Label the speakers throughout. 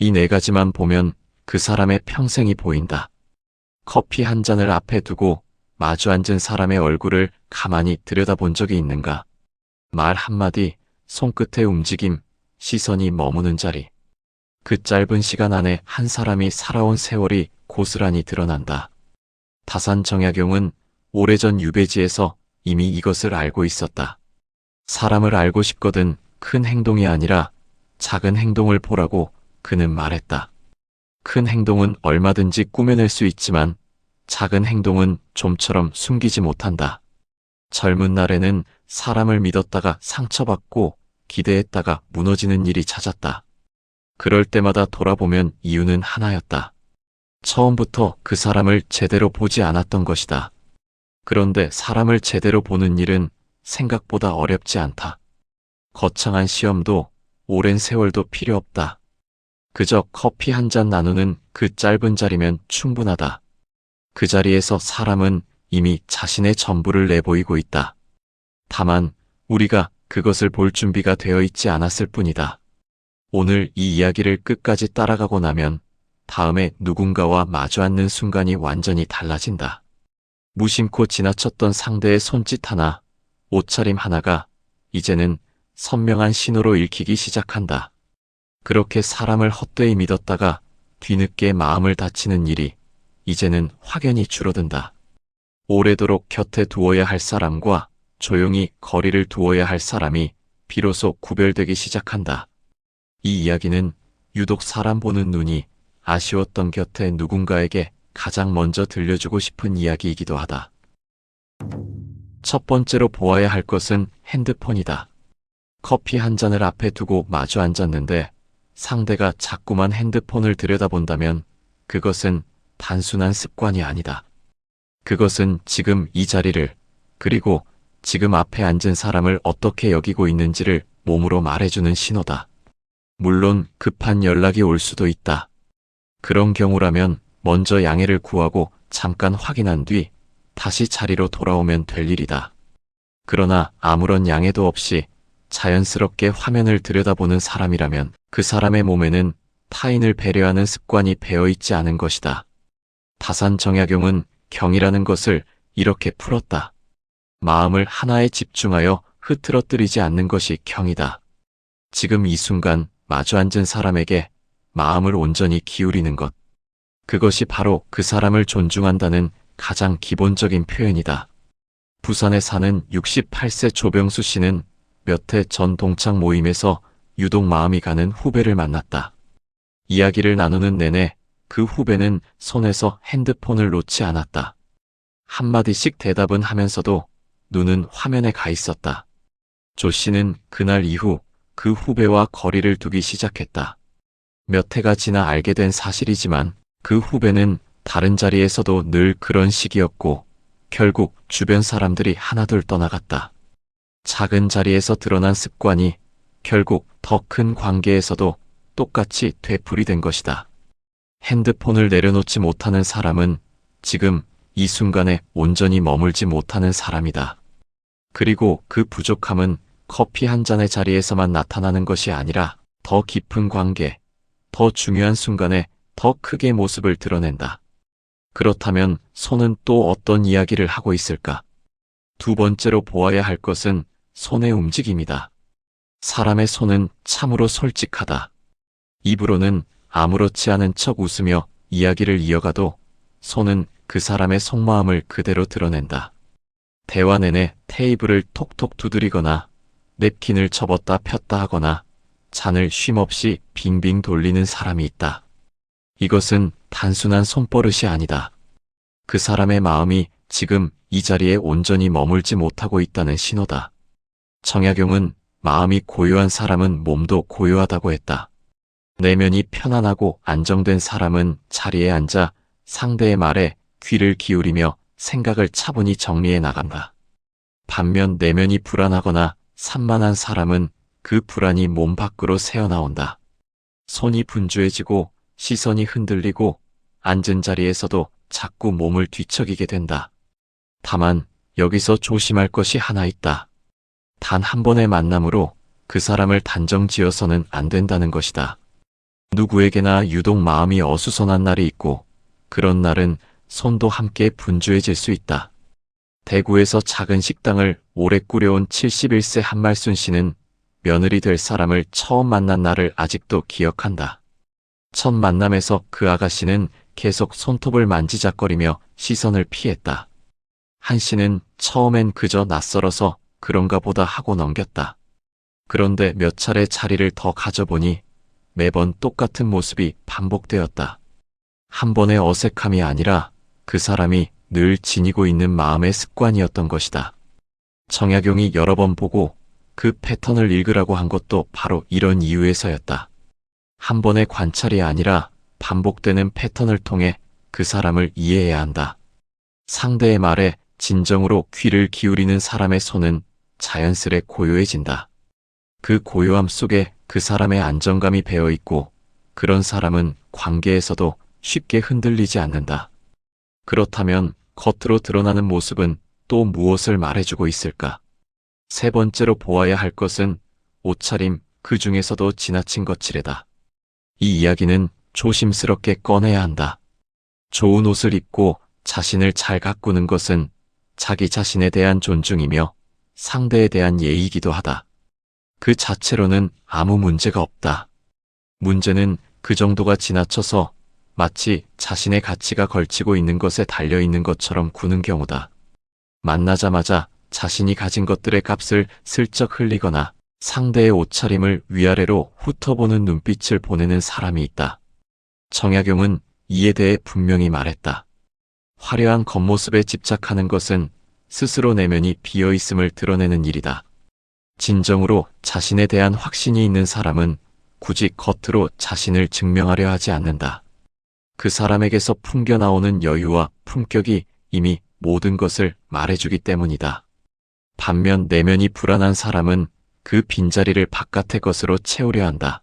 Speaker 1: 이 네 가지만 보면 그 사람의 평생이 보인다. 커피 한 잔을 앞에 두고 마주 앉은 사람의 얼굴을 가만히 들여다본 적이 있는가? 말 한마디, 손끝의 움직임, 시선이 머무는 자리. 그 짧은 시간 안에 한 사람이 살아온 세월이 고스란히 드러난다. 다산 정약용은 오래전 유배지에서 이미 이것을 알고 있었다. 사람을 알고 싶거든 큰 행동이 아니라 작은 행동을 보라고 그는 말했다. 큰 행동은 얼마든지 꾸며낼 수 있지만 작은 행동은 좀처럼 숨기지 못한다. 젊은 날에는 사람을 믿었다가 상처받고 기대했다가 무너지는 일이 잦았다. 그럴 때마다 돌아보면 이유는 하나였다. 처음부터 그 사람을 제대로 보지 않았던 것이다. 그런데 사람을 제대로 보는 일은 생각보다 어렵지 않다. 거창한 시험도 오랜 세월도 필요 없다. 그저 커피 한 잔 나누는 그 짧은 자리면 충분하다. 그 자리에서 사람은 이미 자신의 전부를 내보이고 있다. 다만 우리가 그것을 볼 준비가 되어 있지 않았을 뿐이다. 오늘 이 이야기를 끝까지 따라가고 나면 다음에 누군가와 마주 앉는 순간이 완전히 달라진다. 무심코 지나쳤던 상대의 손짓 하나, 옷차림 하나가 이제는 선명한 신호로 읽히기 시작한다. 그렇게 사람을 헛되이 믿었다가 뒤늦게 마음을 다치는 일이 이제는 확연히 줄어든다. 오래도록 곁에 두어야 할 사람과 조용히 거리를 두어야 할 사람이 비로소 구별되기 시작한다. 이 이야기는 유독 사람 보는 눈이 아쉬웠던 곁에 누군가에게 가장 먼저 들려주고 싶은 이야기이기도 하다. 첫 번째로 보아야 할 것은 핸드폰이다. 커피 한 잔을 앞에 두고 마주 앉았는데 상대가 자꾸만 핸드폰을 들여다본다면 그것은 단순한 습관이 아니다. 그것은 지금 이 자리를, 그리고 지금 앞에 앉은 사람을 어떻게 여기고 있는지를 몸으로 말해주는 신호다. 물론 급한 연락이 올 수도 있다. 그런 경우라면 먼저 양해를 구하고 잠깐 확인한 뒤 다시 자리로 돌아오면 될 일이다. 그러나 아무런 양해도 없이 자연스럽게 화면을 들여다보는 사람이라면 그 사람의 몸에는 타인을 배려하는 습관이 배어있지 않은 것이다. 다산 정약용은 경이라는 것을 이렇게 풀었다. 마음을 하나에 집중하여 흐트러뜨리지 않는 것이 경이다. 지금 이 순간 마주 앉은 사람에게 마음을 온전히 기울이는 것. 그것이 바로 그 사람을 존중한다는 가장 기본적인 표현이다. 부산에 사는 68세 조병수 씨는 몇 해 전 동창 모임에서 유독 마음이 가는 후배를 만났다. 이야기를 나누는 내내 그 후배는 손에서 핸드폰을 놓지 않았다. 한마디씩 대답은 하면서도 눈은 화면에 가 있었다. 조 씨는 그날 이후 그 후배와 거리를 두기 시작했다. 몇 해가 지나 알게 된 사실이지만 그 후배는 다른 자리에서도 늘 그런 식이었고 결국 주변 사람들이 하나둘 떠나갔다. 작은 자리에서 드러난 습관이 결국 더 큰 관계에서도 똑같이 되풀이된 것이다. 핸드폰을 내려놓지 못하는 사람은 지금 이 순간에 온전히 머물지 못하는 사람이다. 그리고 그 부족함은 커피 한 잔의 자리에서만 나타나는 것이 아니라 더 깊은 관계, 더 중요한 순간에 더 크게 모습을 드러낸다. 그렇다면 손은 또 어떤 이야기를 하고 있을까? 두 번째로 보아야 할 것은 손의 움직임이다. 사람의 손은 참으로 솔직하다. 입으로는 아무렇지 않은 척 웃으며 이야기를 이어가도 손은 그 사람의 속마음을 그대로 드러낸다. 대화 내내 테이블을 톡톡 두드리거나 냅킨을 접었다 폈다 하거나 잔을 쉼없이 빙빙 돌리는 사람이 있다. 이것은 단순한 손버릇이 아니다. 그 사람의 마음이 지금 이 자리에 온전히 머물지 못하고 있다는 신호다. 정약용은 마음이 고요한 사람은 몸도 고요하다고 했다. 내면이 편안하고 안정된 사람은 자리에 앉아 상대의 말에 귀를 기울이며 생각을 차분히 정리해 나간다. 반면 내면이 불안하거나 산만한 사람은 그 불안이 몸 밖으로 새어나온다. 손이 분주해지고 시선이 흔들리고 앉은 자리에서도 자꾸 몸을 뒤척이게 된다. 다만 여기서 조심할 것이 하나 있다. 단 한 번의 만남으로 그 사람을 단정 지어서는 안 된다는 것이다. 누구에게나 유독 마음이 어수선한 날이 있고 그런 날은 손도 함께 분주해질 수 있다. 대구에서 작은 식당을 오래 꾸려온 71세 한말순 씨는 며느리 될 사람을 처음 만난 날을 아직도 기억한다. 첫 만남에서 그 아가씨는 계속 손톱을 만지작거리며 시선을 피했다. 한 씨는 처음엔 그저 낯설어서 그런가 보다 하고 넘겼다. 그런데 몇 차례 자리를 더 가져보니 매번 똑같은 모습이 반복되었다. 한 번의 어색함이 아니라 그 사람이 늘 지니고 있는 마음의 습관이었던 것이다. 정약용이 여러 번 보고 그 패턴을 읽으라고 한 것도 바로 이런 이유에서였다. 한 번의 관찰이 아니라 반복되는 패턴을 통해 그 사람을 이해해야 한다. 상대의 말에 진정으로 귀를 기울이는 사람의 손은 자연스레 고요해진다. 그 고요함 속에 그 사람의 안정감이 배어 있고 그런 사람은 관계에서도 쉽게 흔들리지 않는다. 그렇다면 겉으로 드러나는 모습은 또 무엇을 말해주고 있을까? 세 번째로 보아야 할 것은 옷차림, 그 중에서도 지나친 거칠애다. 이 이야기는 조심스럽게 꺼내야 한다. 좋은 옷을 입고 자신을 잘 가꾸는 것은 자기 자신에 대한 존중이며 상대에 대한 예의이기도 하다. 그 자체로는 아무 문제가 없다. 문제는 그 정도가 지나쳐서 마치 자신의 가치가 걸치고 있는 것에 달려있는 것처럼 구는 경우다. 만나자마자 자신이 가진 것들의 값을 슬쩍 흘리거나 상대의 옷차림을 위아래로 훑어보는 눈빛을 보내는 사람이 있다. 정약용은 이에 대해 분명히 말했다. 화려한 겉모습에 집착하는 것은 스스로 내면이 비어있음을 드러내는 일이다. 진정으로 자신에 대한 확신이 있는 사람은 굳이 겉으로 자신을 증명하려 하지 않는다. 그 사람에게서 풍겨나오는 여유와 품격이 이미 모든 것을 말해주기 때문이다. 반면 내면이 불안한 사람은 그 빈자리를 바깥의 것으로 채우려 한다.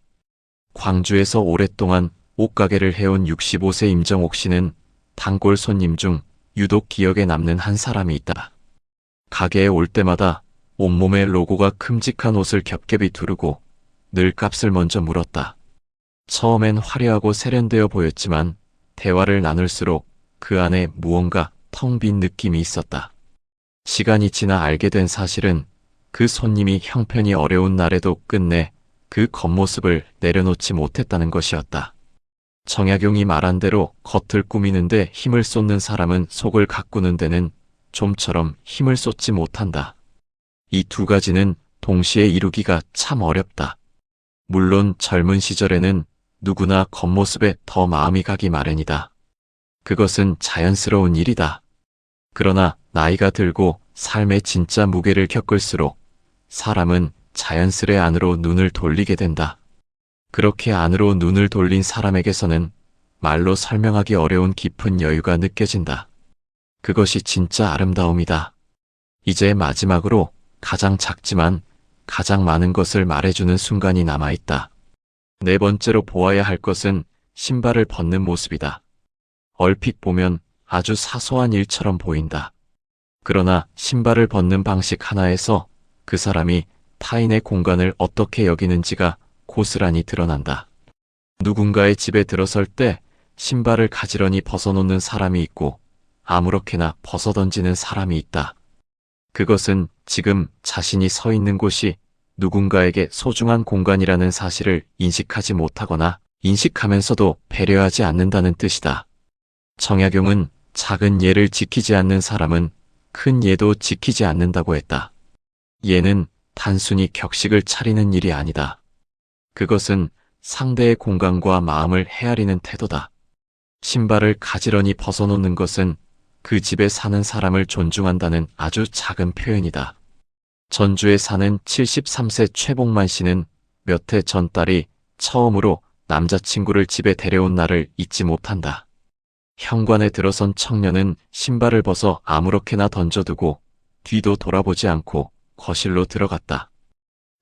Speaker 1: 광주에서 오랫동안 옷가게를 해온 65세 임정옥 씨는 단골 손님 중 유독 기억에 남는 한 사람이 있다. 가게에 올 때마다 온몸에 로고가 큼직한 옷을 겹겹이 두르고 늘 값을 먼저 물었다. 처음엔 화려하고 세련되어 보였지만 대화를 나눌수록 그 안에 무언가 텅 빈 느낌이 있었다. 시간이 지나 알게 된 사실은 그 손님이 형편이 어려운 날에도 끝내 그 겉모습을 내려놓지 못했다는 것이었다. 정약용이 말한 대로 겉을 꾸미는데 힘을 쏟는 사람은 속을 가꾸는 데는 좀처럼 힘을 쏟지 못한다. 이 두 가지는 동시에 이루기가 참 어렵다. 물론 젊은 시절에는 누구나 겉모습에 더 마음이 가기 마련이다. 그것은 자연스러운 일이다. 그러나 나이가 들고 삶의 진짜 무게를 겪을수록 사람은 자연스레 안으로 눈을 돌리게 된다. 그렇게 안으로 눈을 돌린 사람에게서는 말로 설명하기 어려운 깊은 여유가 느껴진다. 그것이 진짜 아름다움이다. 이제 마지막으로 가장 작지만 가장 많은 것을 말해주는 순간이 남아있다. 네 번째로 보아야 할 것은 신발을 벗는 모습이다. 얼핏 보면 아주 사소한 일처럼 보인다. 그러나 신발을 벗는 방식 하나에서 그 사람이 타인의 공간을 어떻게 여기는지가 고스란히 드러난다. 누군가의 집에 들어설 때 신발을 가지런히 벗어놓는 사람이 있고 아무렇게나 벗어던지는 사람이 있다. 그것은 지금 자신이 서 있는 곳이 누군가에게 소중한 공간이라는 사실을 인식하지 못하거나 인식하면서도 배려하지 않는다는 뜻이다. 정약용은 작은 예를 지키지 않는 사람은 큰 예도 지키지 않는다고 했다. 예는 단순히 격식을 차리는 일이 아니다. 그것은 상대의 공간과 마음을 헤아리는 태도다. 신발을 가지런히 벗어놓는 것은 그 집에 사는 사람을 존중한다는 아주 작은 표현이다. 전주에 사는 73세 최복만 씨는 몇 해 전 딸이 처음으로 남자친구를 집에 데려온 날을 잊지 못한다. 현관에 들어선 청년은 신발을 벗어 아무렇게나 던져두고 뒤도 돌아보지 않고 거실로 들어갔다.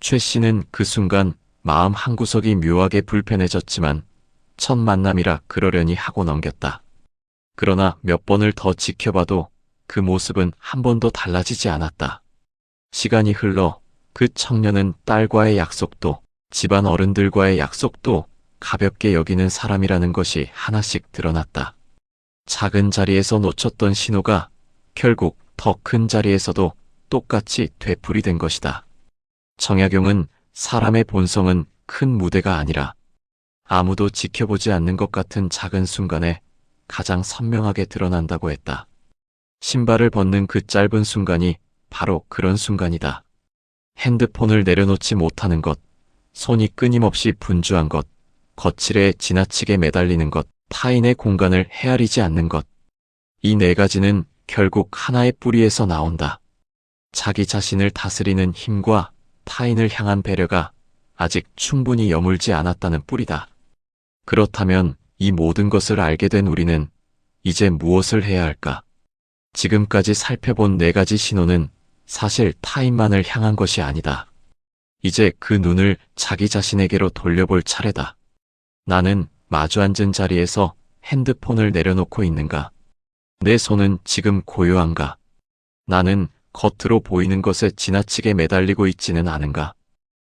Speaker 1: 최 씨는 그 순간 마음 한구석이 묘하게 불편해졌지만 첫 만남이라 그러려니 하고 넘겼다. 그러나 몇 번을 더 지켜봐도 그 모습은 한 번도 달라지지 않았다. 시간이 흘러 그 청년은 딸과의 약속도 집안 어른들과의 약속도 가볍게 여기는 사람이라는 것이 하나씩 드러났다. 작은 자리에서 놓쳤던 신호가 결국 더 큰 자리에서도 똑같이 되풀이된 것이다. 정약용은 사람의 본성은 큰 무대가 아니라 아무도 지켜보지 않는 것 같은 작은 순간에 가장 선명하게 드러난다고 했다. 신발을 벗는 그 짧은 순간이 바로 그런 순간이다. 핸드폰을 내려놓지 못하는 것, 손이 끊임없이 분주한 것, 거칠에 지나치게 매달리는 것, 타인의 공간을 헤아리지 않는 것. 이 네 가지는 결국 하나의 뿌리에서 나온다. 자기 자신을 다스리는 힘과 타인을 향한 배려가 아직 충분히 여물지 않았다는 뿌리다. 그렇다면 이 모든 것을 알게 된 우리는 이제 무엇을 해야 할까? 지금까지 살펴본 네 가지 신호는 사실 타인만을 향한 것이 아니다. 이제 그 눈을 자기 자신에게로 돌려볼 차례다. 나는 마주 앉은 자리에서 핸드폰을 내려놓고 있는가? 내 손은 지금 고요한가? 나는 겉으로 보이는 것에 지나치게 매달리고 있지는 않은가?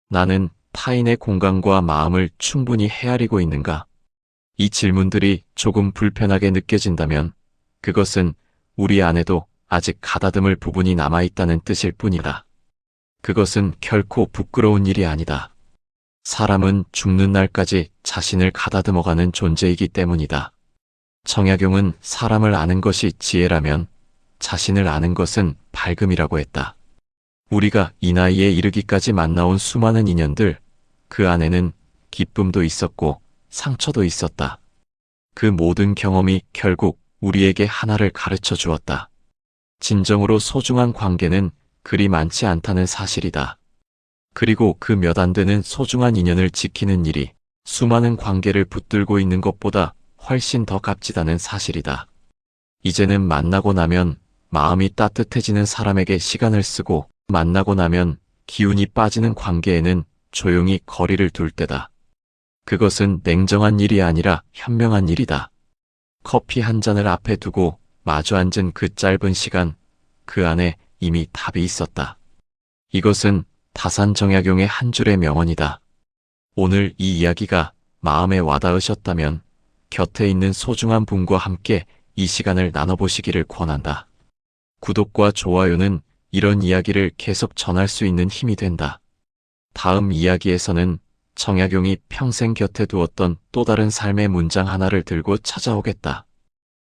Speaker 1: 나는 타인의 공간과 마음을 충분히 헤아리고 있는가? 이 질문들이 조금 불편하게 느껴진다면 그것은 우리 안에도 아직 가다듬을 부분이 남아있다는 뜻일 뿐이다. 그것은 결코 부끄러운 일이 아니다. 사람은 죽는 날까지 자신을 가다듬어가는 존재이기 때문이다. 정약용은 사람을 아는 것이 지혜라면 자신을 아는 것은 밝음이라고 했다. 우리가 이 나이에 이르기까지 만나온 수많은 인연들, 그 안에는 기쁨도 있었고 상처도 있었다. 그 모든 경험이 결국 우리에게 하나를 가르쳐 주었다. 진정으로 소중한 관계는 그리 많지 않다는 사실이다. 그리고 그 몇 안 되는 소중한 인연을 지키는 일이 수많은 관계를 붙들고 있는 것보다 훨씬 더 값지다는 사실이다. 이제는 만나고 나면 마음이 따뜻해지는 사람에게 시간을 쓰고 만나고 나면 기운이 빠지는 관계에는 조용히 거리를 둘 때다. 그것은 냉정한 일이 아니라 현명한 일이다. 커피 한 잔을 앞에 두고 마주 앉은 그 짧은 시간, 그 안에 이미 답이 있었다. 이것은 다산 정약용의 한 줄의 명언이다. 오늘 이 이야기가 마음에 와닿으셨다면 곁에 있는 소중한 분과 함께 이 시간을 나눠보시기를 권한다. 구독과 좋아요는 이런 이야기를 계속 전할 수 있는 힘이 된다. 다음 이야기에서는 정약용이 평생 곁에 두었던 또 다른 삶의 문장 하나를 들고 찾아오겠다.